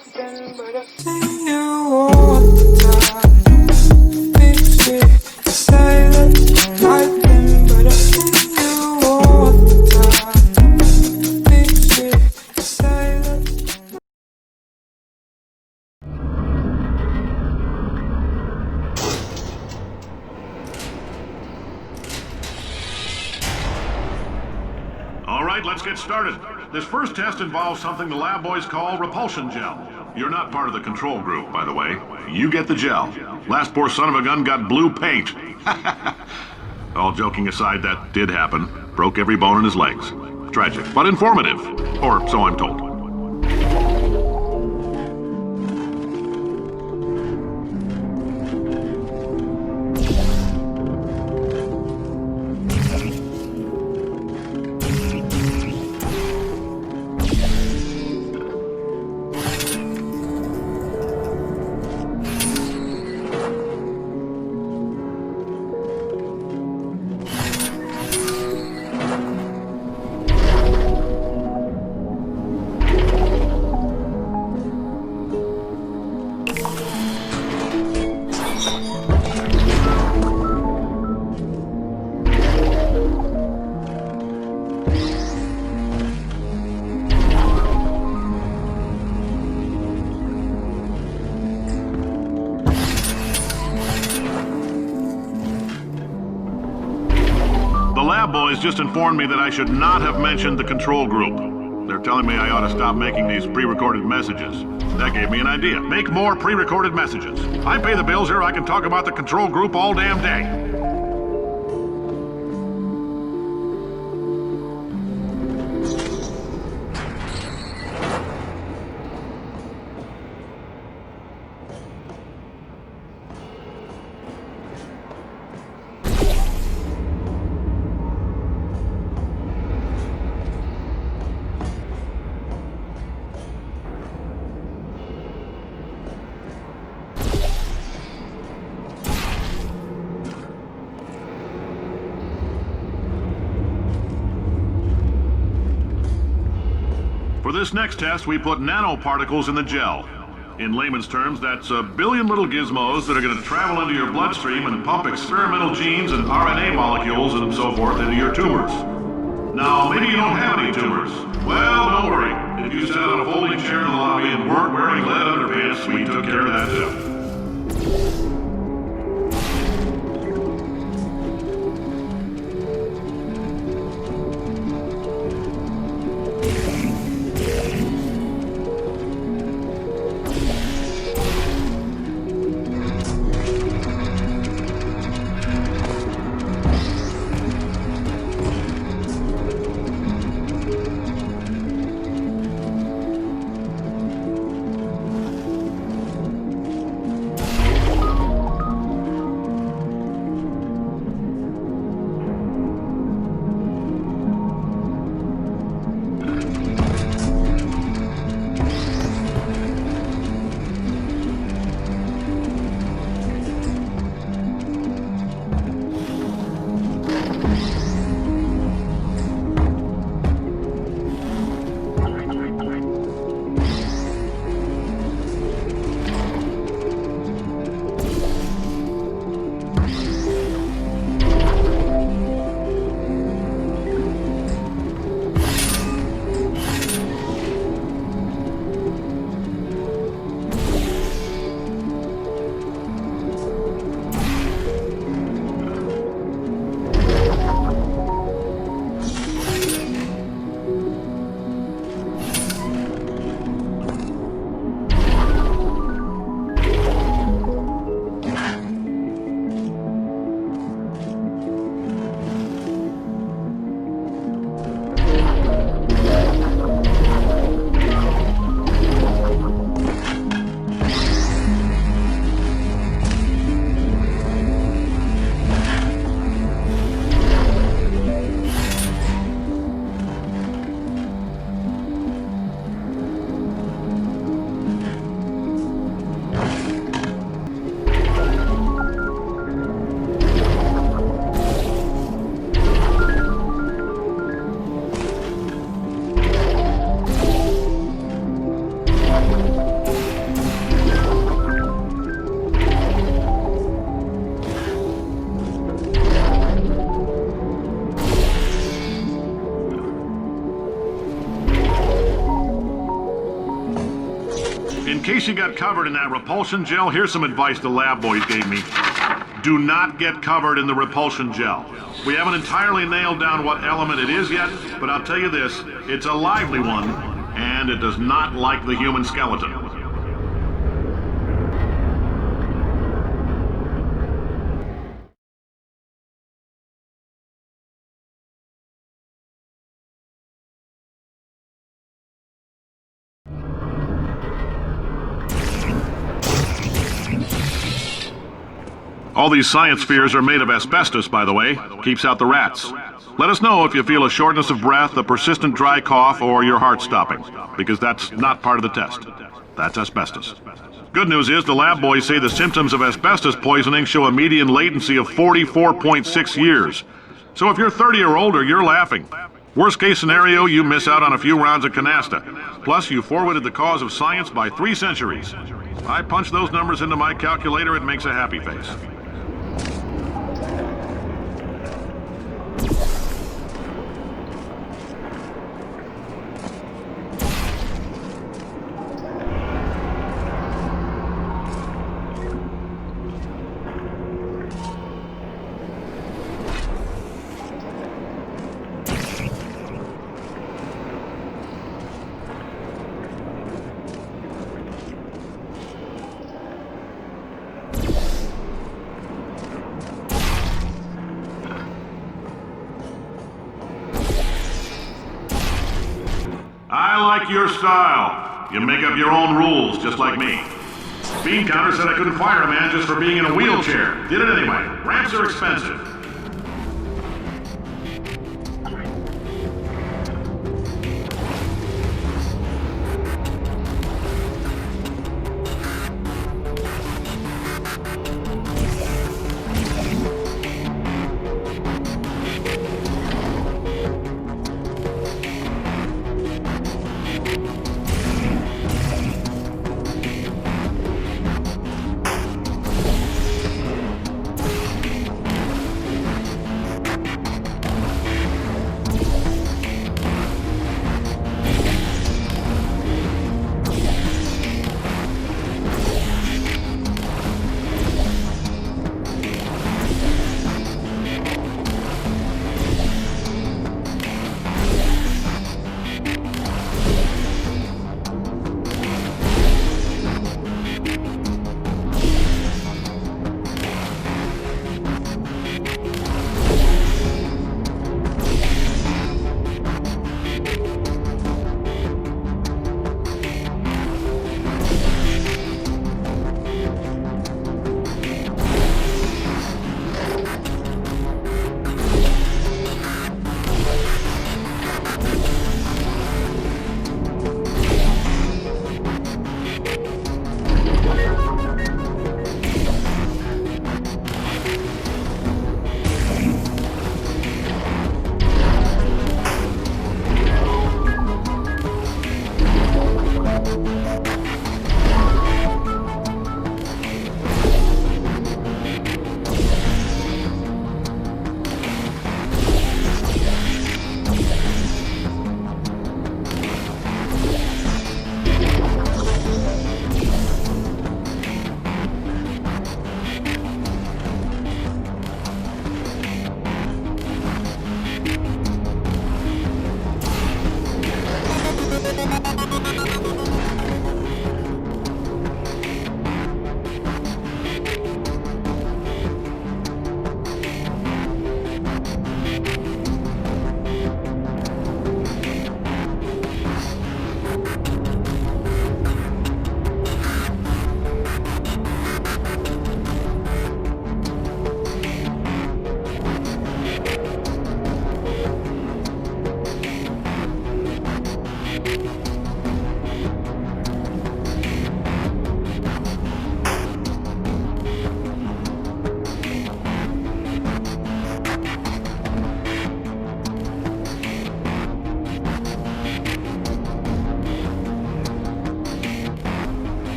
nothing but a thing you all the time. Picture silent, nothing but a thing you all the time. Picture silent. All right, let's get started. This first test involves something the lab boys call repulsion gel. You're not part of the control group, by the way. You get the gel. Last poor son of a gun got blue paint. All joking aside, that did happen. Broke every bone in his legs. Tragic, but informative. Or so I'm told. The lab boys just informed me that I should not have mentioned the control group. They're telling me I ought to stop making these pre-recorded messages. That gave me an idea. Make more pre-recorded messages. I pay the bills here, I can talk about the control group all damn day. For this next test, we put nanoparticles in the gel. In layman's terms, that's a billion little gizmos that are going to travel into your bloodstream and pump experimental genes and RNA molecules and so forth into your tumors. Now, maybe you don't have any tumors. Well, don't worry. If you sat on a folding chair in the lobby and weren't wearing lead underpants, we took care of that too. In case you got covered in that repulsion gel, here's some advice the lab boys gave me. Do not get covered in the repulsion gel. We haven't entirely nailed down what element it is yet, but I'll tell you this, it's a lively one, and it does not like the human skeleton. All these science spheres are made of asbestos, by the way. Keeps out the rats. Let us know if you feel a shortness of breath, a persistent dry cough, or your heart stopping, because that's not part of the test. That's asbestos. Good news is the lab boys say the symptoms of asbestos poisoning show a median latency of 44.6 years. So if you're 30 or older, you're laughing. Worst case scenario, you miss out on a few rounds of canasta. Plus, you forwarded the cause of science by 3 centuries. I punch those numbers into my calculator, it makes a happy face. I like your style. You make up your own rules, just like me. Bean Counter said I couldn't fire a man just for being in a wheelchair. Did it anyway. Ramps are expensive.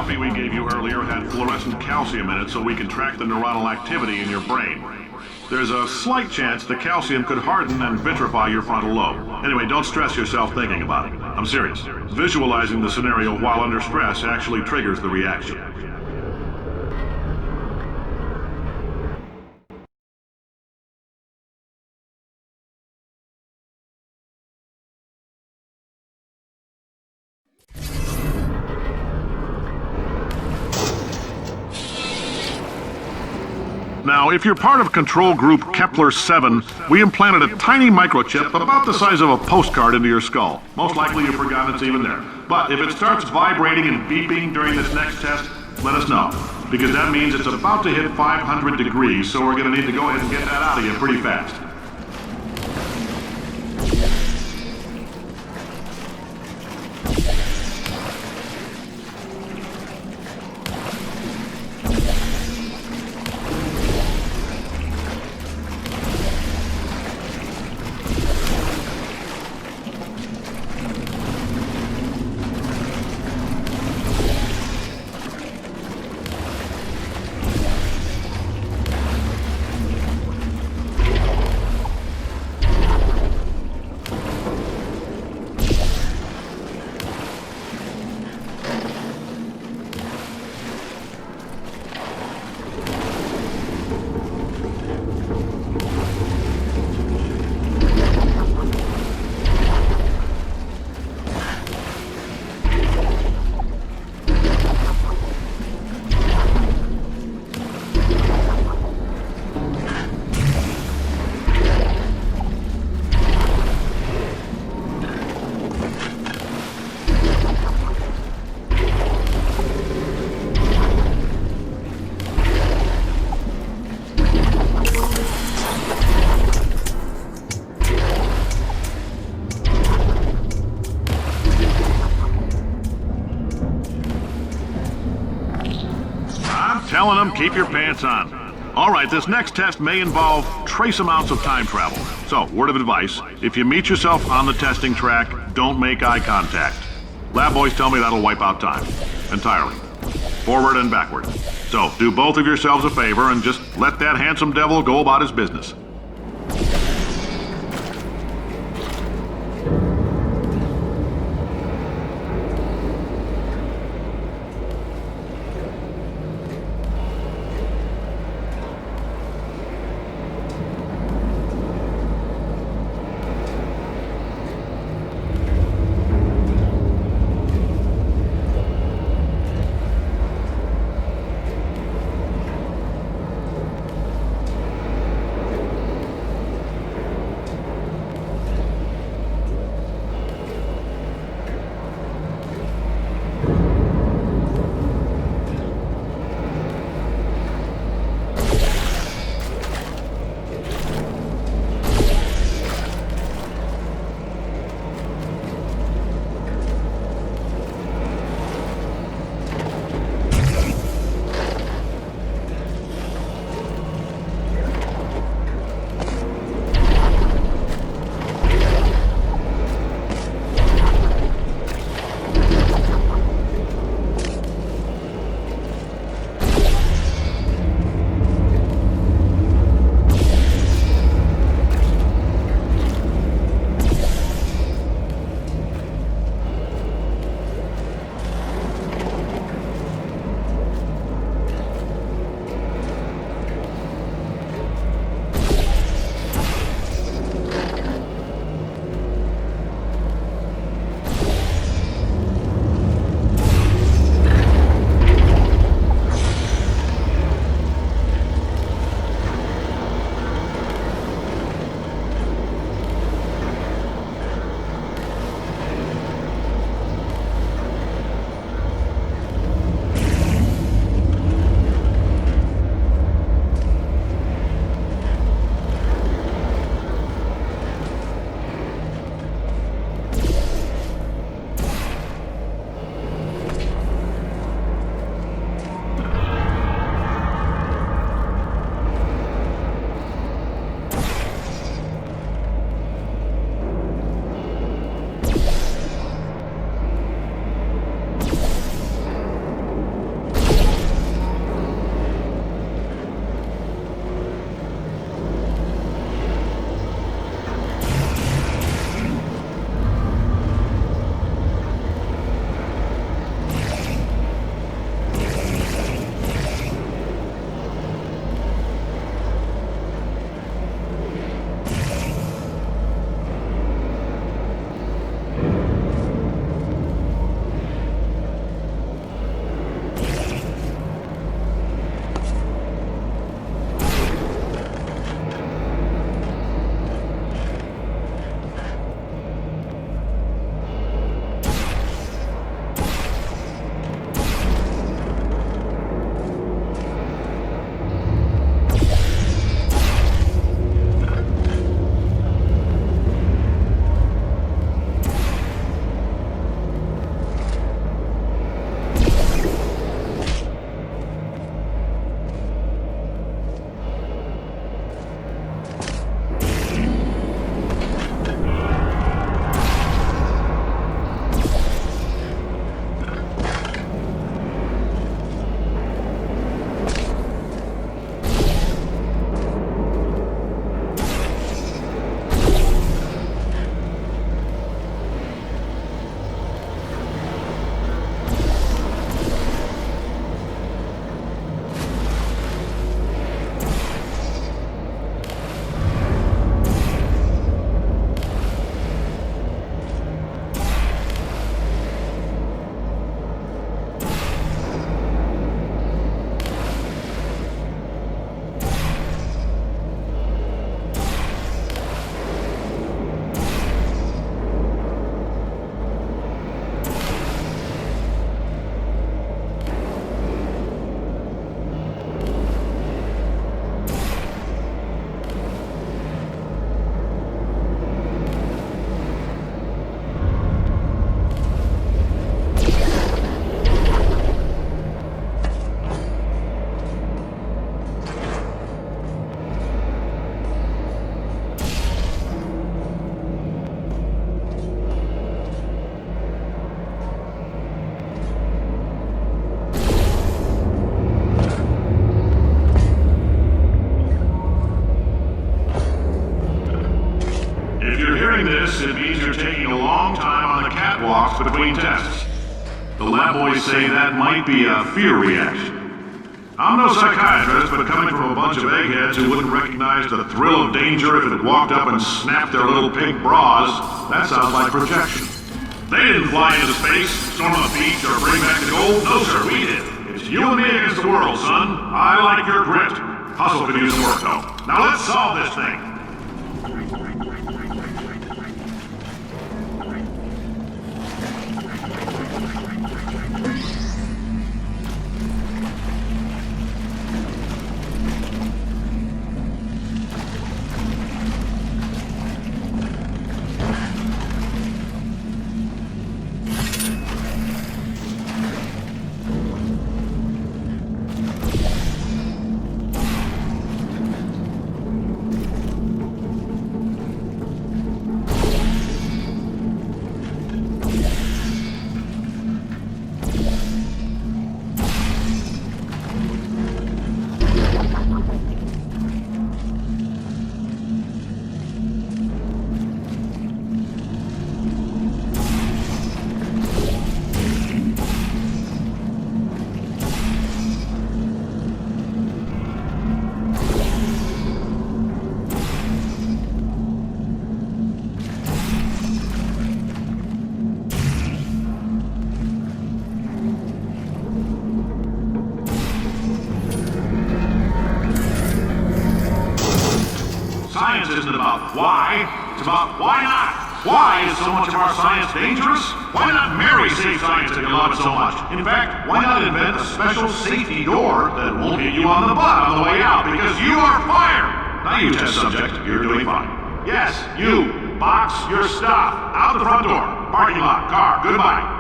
coffee we gave you earlier had fluorescent calcium in it so we can track the neuronal activity in your brain. There's a slight chance the calcium could harden and vitrify your frontal lobe. Anyway, don't stress yourself thinking about it. I'm serious. Visualizing the scenario while under stress actually triggers the reaction. Now, if you're part of control group Kepler-7, we implanted a tiny microchip about the size of a postcard into your skull. Most likely you've forgotten it's even there. But if it starts vibrating and beeping during this next test, let us know. Because that means it's about to hit 500 degrees, so we're going to need to go ahead and get that out of you pretty fast. Telling them, keep your pants on. All right, this next test may involve trace amounts of time travel. So, word of advice, if you meet yourself on the testing track, don't make eye contact. Lab boys tell me that'll wipe out time. Entirely. Forward and backward. So, do both of yourselves a favor and just let that handsome devil go about his business. this, it means you're taking a long time on the catwalks between tests. The lab boys say that might be a fear reaction. I'm no psychiatrist, but coming from a bunch of eggheads who wouldn't recognize the thrill of danger if it walked up and snapped their little pink bras, that sounds like projection. They didn't fly into space, storm a beach, or bring back the gold. No, sir, we did. It's you and me against the world, son. I like your grit. Hustle could use some work, though. Now let's solve this thing. Science isn't about why, it's about why not. Why is so much of our science dangerous? Why not marry safe science if you love it so much? In fact, why not invent a special safety door that won't hit you on the butt on the way out because you are fired? Now you test subject, you're doing fine. Yes, you, box your stuff, out the front door, parking lot, car, goodbye.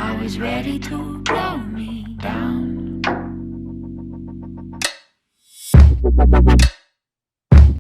Always ready to blow me down.